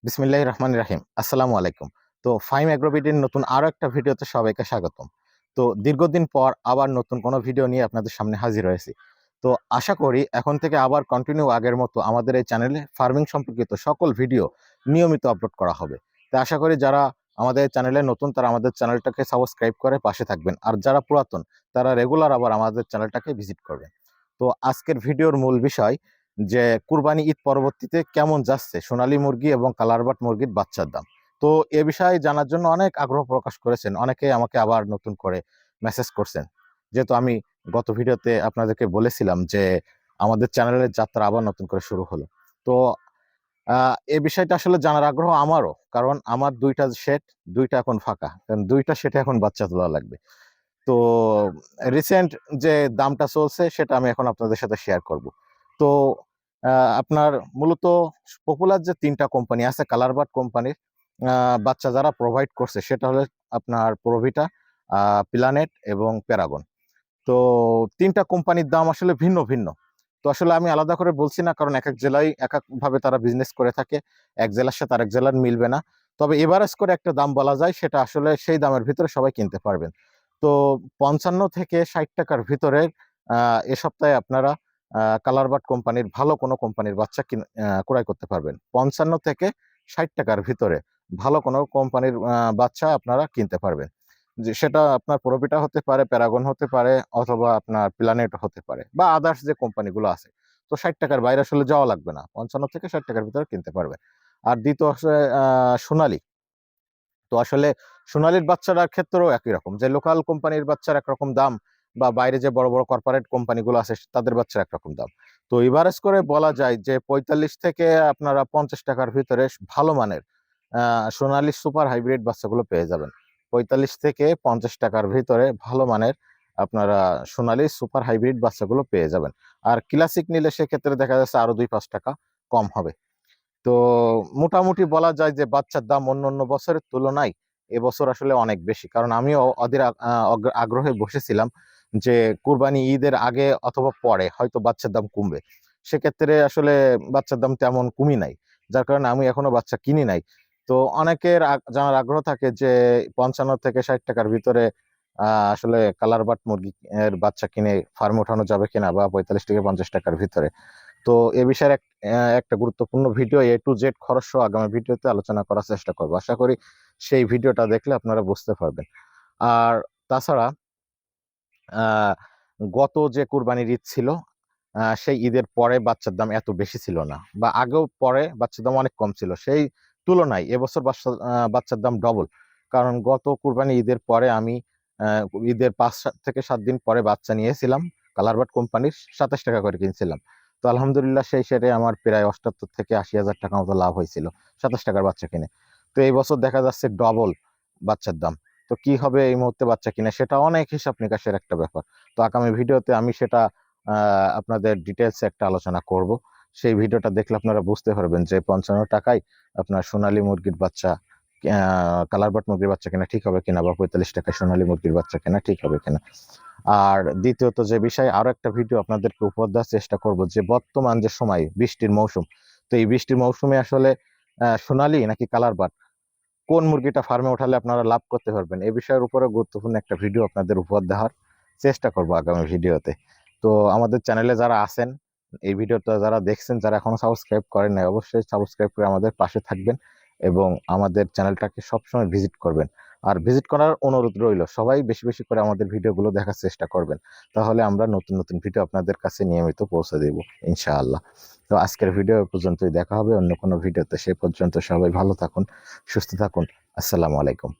বিসমিল্লাহির রহমানির রাহিম। আসসালামু আলাইকুম। তো ফাইম অ্যাগ্রোবিডির নতুন আরো একটা ভিডিওতে সবাইকে স্বাগতম। তো দীর্ঘদিন পর আবার নতুন কোনো ভিডিও নিয়ে আপনাদের সামনে হাজির হয়েছি। তো আশা করি এখন থেকে আবার কন্টিনিউ আগের মতো আমাদের এই চ্যানেলে ফার্মিং সম্পর্কিত সকল ভিডিও নিয়মিত আপলোড করা হবে। তো আশা করি যারা আমাদের চ্যানেলে নতুন তারা আমাদের চ্যানেলটাকে সাবস্ক্রাইব করে পাশে থাকবেন। আর যারা পুরাতন তারা রেগুলার আবার আমাদের চ্যানেলটাকে ভিজিট করবেন। তো আজকের ভিডিওর মূল বিষয় যে কুরবানি ঈদ পরবর্তীতে কেমন যাচ্ছে সোনালী মুরগি এবং কালারবাট মুরগির বাচ্চার দাম। তো এ বিষয়ে জানার জন্য অনেক আগ্রহ প্রকাশ করেছেন, অনেকে আমাকে আবার নতুন করে মেসেজ করছেন। যেহেতু আমি গত ভিডিওতে আপনাদেরকে বলেছিলাম যে আমাদের চ্যানেলের যাত্রা আবার নতুন করে শুরু হলো। তো এই বিষয়টা আসলে জানার আগ্রহ আমারও, কারণ আমার দুইটা শেড, দুইটা এখন ফাঁকা, কারণ দুইটা শেডে এখন বাচ্চা তোলা লাগবে। তো রিসেন্ট যে দামটা চলছে সেটা আমি এখন আপনাদের সাথে শেয়ার করব। তো আপনার মূলত পপুলার যে তিনটা কোম্পানি আছে কালারবাট কোম্পানির বাচ্চা যারা প্রোভাইড করছে সেটা হলো আপনার প্রোভিটা, প্ল্যানেট এবং প্যারাগন। তো তিনটা কোম্পানির দাম আসলে ভিন্ন ভিন্ন। তো আসলে আমি আলাদা করে বলছি না, কারণ এক এক জেলায় এক এক ভাবে তারা বিজনেস করে থাকে, এক জেলার সাথে আরেক জেলার মিলবে না। তবে এভারেজ করে একটা দাম বলা যায়, সেটা আসলে সেই দামের ভিতরে সবাই কিনতে পারবেন। তো 55 থেকে 60 টাকার ভিতরে এ সপ্তাহে আপনারা কালারবাট কোম্পানির ভালো কোনো কোম্পানির বাচ্চা ক্রয় করতে পারবেন। 55 থেকে 60 টাকার ভিতরে ভালো কোনো কোম্পানির বাচ্চা আপনারা কিনতে পারবেন। যে সেটা আপনার প্রোভিটা হতে পারে, প্যারাগন হতে পারে, অথবা আপনার প্ল্যানেট হতে পারে, বা আদার্স যে কোম্পানিগুলো আছে। তো 60 টাকার বাইরে আসলে যাওয়া লাগবে না, 55 থেকে 60 টাকার ভিতরে কিনতে পারবে। আর দ্বিতীয় আসলে সোনালী। তো আসলে সোনালীর বাচ্চার ক্ষেত্রেও একই রকম, যে লোকাল কোম্পানির বাচ্চার একরকম দাম, বা বাইরে যে বড় বড় কর্পোরেট কোম্পানিগুলো আছে তাদের বাচ্চার একরকম দাম। তো এভারেজ করে বলা যায় যে 45 থেকে আপনারা 50 টাকার ভিতরে ভালো মানের সোনালী সুপার হাইব্রিড বাচ্চাগুলো পেয়ে যাবেন। 45 থেকে 50 টাকার ভিতরে ভালো মানের আপনারা সোনালী সুপার হাইব্রিড বাচ্চাগুলো পেয়ে যাবেন। আর ক্লাসিক নিলে সেক্ষেত্রে দেখা যাচ্ছে আরো 2-5 টাকা কম হবে। তো মোটামুটি বলা যায় যে বাচ্চার দাম অন্য বছরের তুলনায় এবছর আসলে অনেক বেশি, কারণ আমিও অধীর আগ্রহে বসেছিলাম যে কুরবানি ঈদের আগে অথবা পরে হয়তো বাচ্চার দাম কমবে। সেক্ষেত্রে আসলে বাচ্চার দাম তেমন কমই নাই, যার কারণে আমি এখনো বাচ্চা কিনি নাই। তো অনেকের জানার আগ্রহ থাকে যে 55 থেকে 60 টাকার ভিতরে আসলে কালারবাট মুরগি এর বাচ্চা কিনে ফার্মে ওঠানো যাবে কিনা, বা 45 থেকে 50 টাকার ভিতরে। তো এ বিষয়ের একটা গুরুত্বপূর্ণ ভিডিও এ টু জেড খরচ সহ আগামী ভিডিওতে আলোচনা করার চেষ্টা করবো। আশা করি সেই ভিডিওটা দেখলে আপনারা বুঝতে পারবেন। আর তাছাড়া আহ গত যে কুরবানির ঈদ ছিল, সেই ঈদের পরে বাচ্চার দাম এত বেশি ছিল না, বা আগেও পরে বাচ্চার দাম অনেক কম ছিল। সেই তুলনায় এবছর বাচ্চার দাম ডবল। কারণ গত কুরবানি ঈদের পরে আমি ঈদের 5 থেকে 7 দিন পরে বাচ্চা নিয়েছিলাম কালারবাট কোম্পানির, 27 টাকা করে কিনছিলাম। তো আলহামদুলিল্লাহ সেই শেডে আমার প্রায় 78 থেকে 80 হাজার টাকা মতো লাভ হয়েছিল 27 টাকার বাচ্চা কিনে। তো এই বছর দেখা যাচ্ছে ডবল বাচ্চার দাম। তো কি হবে এই মুহূর্তে বাচ্চা কিনে, সেটা অনেক হিসাব নিকাশের একটা ব্যাপার। তো আগামী ভিডিওতে আমি সেটা আপনাদের ডিটেলস একটা আলোচনা করব। সেই ভিডিওটা দেখলে আপনারা বুঝতে পারবেন যে 55 টাকায় আপনার সোনালী মুরগির বাচ্চা, কালারবাট মুরগির বাচ্চা কেনা ঠিক হবে কিনা, বা 45 টাকায় সোনালী মুরগির বাচ্চা কেনা ঠিক হবে কিনা। আর দ্বিতীয়ত যে বিষয়, আরো একটা ভিডিও আপনাদেরকে উপহার দেওয়ার চেষ্টা করব যে বর্তমান যে সময় বৃষ্টির মৌসুম, তো এই বৃষ্টির মৌসুমে আসলে সোনালী নাকি কালারবাট কোন মুরগিটা ফার্মে উঠালে আপনারা লাভ করতে পারবেন, এই বিষয়ের উপরে গুরুত্বপূর্ণ একটা ভিডিও আপনাদের উপহার দেওয়ার চেষ্টা করব আগামী ভিডিওতে। তো আমাদের চ্যানেলে যারা আছেন, এই ভিডিওটা যারা দেখছেন, যারা এখনো সাবস্ক্রাইব করেন নাই, অবশ্যই সাবস্ক্রাইব করে আমাদের পাশে থাকবেন এবং আমাদের চ্যানেলটাকে সবসময় ভিজিট করবেন। আর ভিজিট করার অনুরোধ রইল, সবাই বেশি বেশি করে আমাদের ভিডিওগুলো দেখার চেষ্টা করবেন, তাহলে আমরা নতুন নতুন ভিডিও আপনাদের কাছে নিয়মিত পৌঁছে দেব ইনশাআল্লাহ। তো আজকের ভিডিও পর্যন্তই, দেখা হবে অন্য কোনো ভিডিওতে। সে পর্যন্ত সবাই ভালো থাকুন, সুস্থ থাকুন। আসসালামু আলাইকুম।